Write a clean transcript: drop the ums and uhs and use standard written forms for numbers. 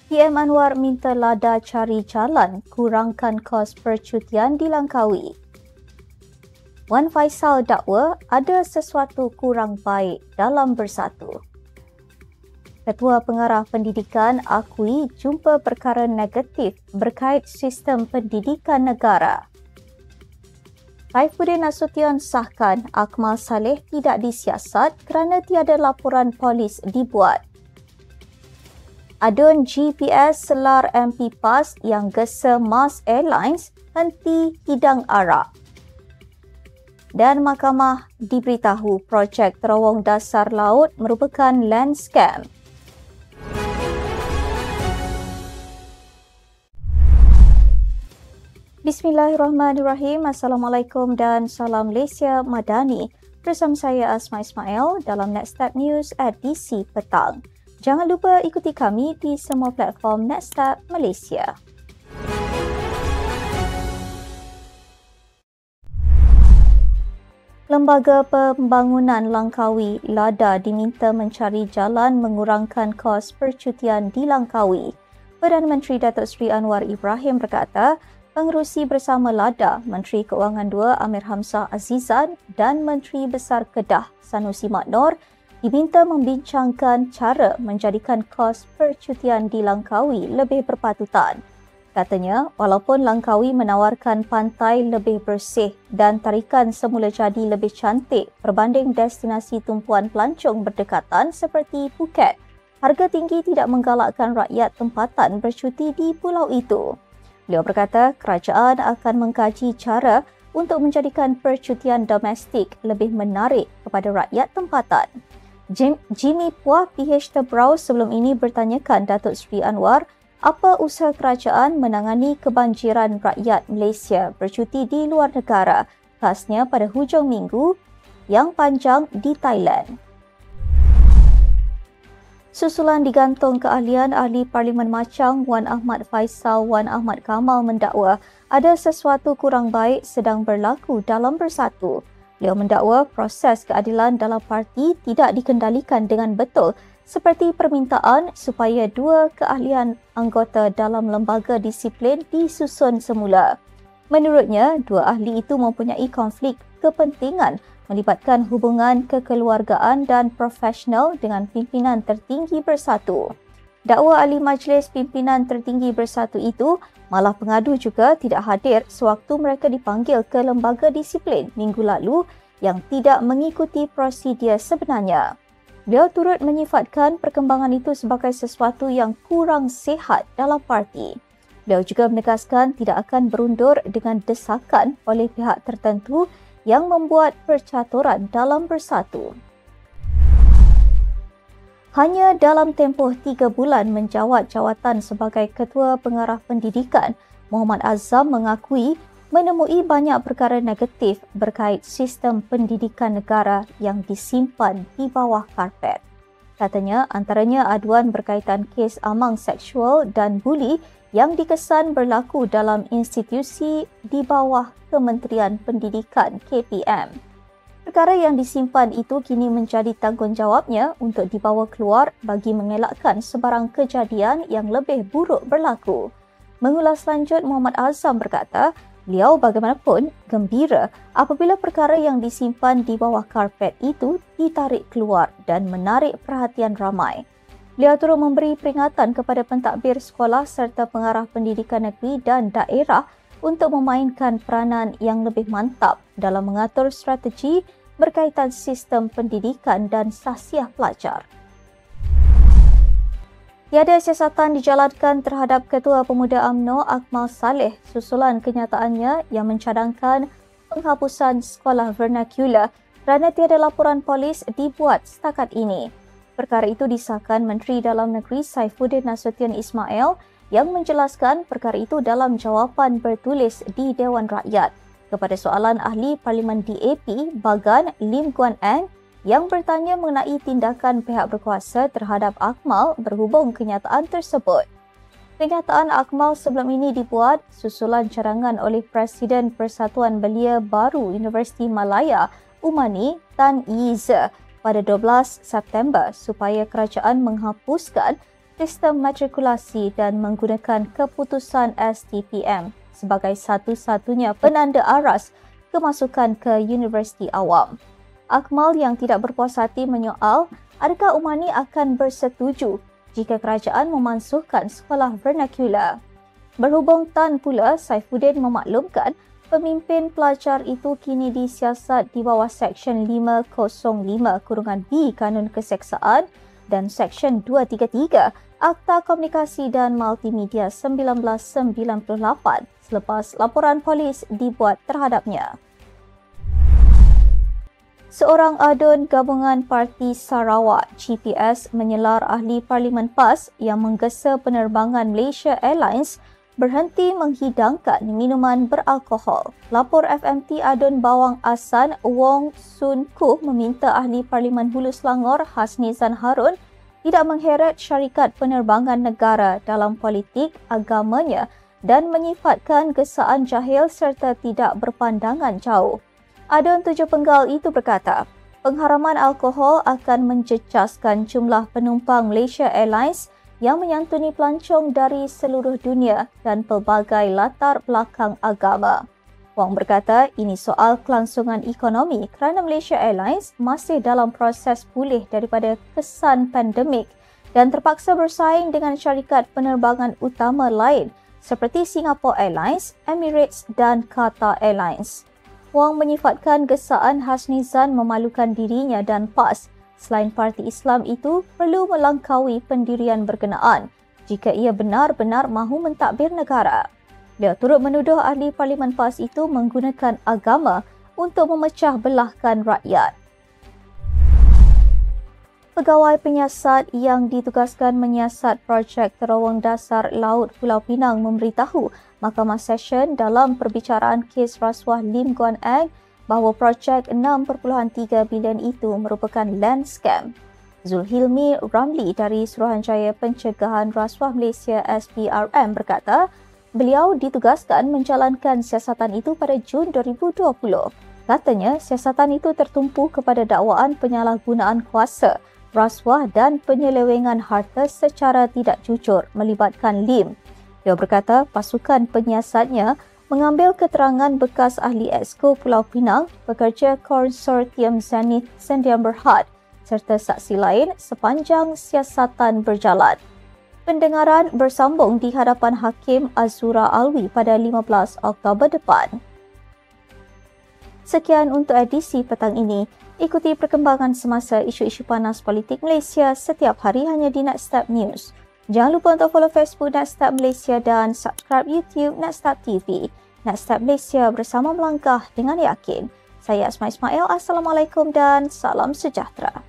PM Anwar minta Lada cari jalan kurangkan kos percutian di Langkawi. Wan Faisal dakwa ada sesuatu kurang baik dalam Bersatu. Ketua Pengarah Pendidikan akui jumpa perkara negatif berkait sistem pendidikan negara. Saifuddin Nasution sahkan Akmal Saleh tidak disiasat kerana tiada laporan polis dibuat. Adun GPS selar MP PAS yang gesa Mars Airlines henti hidang arak. Dan Mahkamah diberitahu projek terowong dasar laut merupakan land scam. Bismillahirrahmanirrahim. Assalamualaikum dan salam Malaysia Madani. Bersama saya Asma Ismail dalam Nextstep News edisi petang. Jangan lupa ikuti kami di semua platform Nextstep Malaysia. Lembaga Pembangunan Langkawi Lada diminta mencari jalan mengurangkan kos percutian di Langkawi. Perdana Menteri Datuk Seri Anwar Ibrahim berkata, pengerusi bersama Lada, Menteri Keuangan II Amir Hamzah Azizan dan Menteri Besar Kedah Sanusi Mak Noor diminta membincangkan cara menjadikan kos percutian di Langkawi lebih berpatutan. Katanya, walaupun Langkawi menawarkan pantai lebih bersih dan tarikan semula jadi lebih cantik berbanding destinasi tumpuan pelancong berdekatan seperti Phuket, harga tinggi tidak menggalakkan rakyat tempatan bercuti di pulau itu. Beliau berkata kerajaan akan mengkaji cara untuk menjadikan percutian domestik lebih menarik kepada rakyat tempatan. Jimmy Puah PH Tebrau sebelum ini bertanyakan Datuk Seri Anwar apa usaha kerajaan menangani kebanjiran rakyat Malaysia bercuti di luar negara, khasnya pada hujung minggu yang panjang di Thailand. Susulan digantung keahlian Ahli Parlimen Machang Wan Ahmad Faisal Wan Ahmad Kamal mendakwa ada sesuatu kurang baik sedang berlaku dalam Bersatu. Beliau mendakwa proses keadilan dalam parti tidak dikendalikan dengan betul seperti permintaan supaya dua keahlian anggota dalam lembaga disiplin disusun semula. Menurutnya, dua ahli itu mempunyai konflik kepentingan melibatkan hubungan kekeluargaan dan profesional dengan pimpinan tertinggi Bersatu. Dakwa ahli Majlis Pimpinan Tertinggi Bersatu itu malah pengadu juga tidak hadir sewaktu mereka dipanggil ke lembaga disiplin minggu lalu yang tidak mengikuti prosedur sebenarnya. Beliau turut menyifatkan perkembangan itu sebagai sesuatu yang kurang sihat dalam parti. Beliau juga menegaskan tidak akan berundur dengan desakan oleh pihak tertentu yang membuat percaturan dalam Bersatu. Hanya dalam tempoh 3 bulan menjawat jawatan sebagai Ketua Pengarah Pendidikan, Muhammad Azam mengakui menemui banyak perkara negatif berkait sistem pendidikan negara yang disimpan di bawah karpet. Katanya antaranya aduan berkaitan kes amang seksual dan buli yang dikesan berlaku dalam institusi di bawah Kementerian Pendidikan KPM. Perkara yang disimpan itu kini menjadi tanggungjawabnya untuk dibawa keluar bagi mengelakkan sebarang kejadian yang lebih buruk berlaku. Mengulas lanjut, Muhammad Azam berkata, beliau bagaimanapun gembira apabila perkara yang disimpan di bawah karpet itu ditarik keluar dan menarik perhatian ramai. Beliau turut memberi peringatan kepada pentadbir sekolah serta pengarah pendidikan negeri dan daerah untuk memainkan peranan yang lebih mantap dalam mengatur strategi berkaitan sistem pendidikan dan sahsiah pelajar. Tiada siasatan dijalankan terhadap Ketua Pemuda UMNO Akmal Saleh susulan kenyataannya yang mencadangkan penghapusan sekolah vernacular kerana tiada laporan polis dibuat setakat ini. Perkara itu disahkan Menteri Dalam Negeri Saifuddin Nasution Ismail yang menjelaskan perkara itu dalam jawapan bertulis di Dewan Rakyat kepada soalan Ahli Parlimen DAP Bagan Lim Guan Eng yang bertanya mengenai tindakan pihak berkuasa terhadap Akmal berhubung kenyataan tersebut. Kenyataan Akmal sebelum ini dibuat susulan cadangan oleh Presiden Persatuan Belia Baru Universiti Malaya Umani Tan Yize pada 12 September supaya kerajaan menghapuskan sistem matrikulasi dan menggunakan keputusan STPM sebagai satu-satunya penanda aras kemasukan ke universiti awam. Akmal yang tidak berpuas hati menyoal adakah Umani akan bersetuju jika kerajaan memansuhkan sekolah vernakular. Berhubung Tan pula, Saifuddin memaklumkan pemimpin pelajar itu kini disiasat di bawah Seksyen 505(B) Kanun Keseksaan dan Seksyen 233 Akta Komunikasi dan Multimedia 1998 selepas laporan polis dibuat terhadapnya. Seorang adun gabungan Parti Sarawak GPS menyelar ahli Parlimen PAS yang menggesa penerbangan Malaysia Airlines berhenti menghidangkan minuman beralkohol. Lapor FMT adun Bawang Asan Wong Sun Kuh meminta ahli Parlimen Hulu Selangor Hasnizan Harun tidak mengheret syarikat penerbangan negara dalam politik agamanya dan menyifatkan gesaan jahil serta tidak berpandangan jauh. Adun 7 penggal itu berkata, pengharaman alkohol akan menjejaskan jumlah penumpang Malaysia Airlines yang menyantuni pelancong dari seluruh dunia dan pelbagai latar belakang agama. Wong berkata ini soal kelangsungan ekonomi kerana Malaysia Airlines masih dalam proses pulih daripada kesan pandemik dan terpaksa bersaing dengan syarikat penerbangan utama lain seperti Singapore Airlines, Emirates dan Qatar Airlines. Wong menyifatkan gesaan Hasnizan memalukan dirinya dan PAS selain Parti Islam itu perlu melangkaui pendirian berkenaan jika ia benar-benar mahu mentadbir negara. Dia turut menuduh ahli Parlimen PAS itu menggunakan agama untuk memecah belahkan rakyat. Pegawai penyiasat yang ditugaskan menyiasat projek terowong dasar laut Pulau Pinang memberitahu Mahkamah Session dalam perbicaraan kes rasuah Lim Guan Eng bahawa projek 6.3 bilion itu merupakan land scam. Zulhilmi Ramli dari Suruhanjaya Pencegahan Rasuah Malaysia SPRM berkata, beliau ditugaskan menjalankan siasatan itu pada Jun 2020. Katanya, siasatan itu tertumpu kepada dakwaan penyalahgunaan kuasa, rasuah dan penyelewengan harta secara tidak jujur melibatkan Lim. Dia berkata pasukan penyiasatnya mengambil keterangan bekas ahli Exco Pulau Pinang, pekerja konsortium Zenith Sendian Berhad serta saksi lain sepanjang siasatan berjalan. Pendengaran bersambung di hadapan Hakim Azura Alwi pada 15 Oktober depan. Sekian untuk edisi petang ini. Ikuti perkembangan semasa isu-isu panas politik Malaysia setiap hari hanya di Nextstep News. Jangan lupa untuk follow Facebook Nextstep Malaysia dan subscribe YouTube Nextstep TV. Nextstep Malaysia bersama melangkah dengan yakin. Saya Asma Ismail. Assalamualaikum dan salam sejahtera.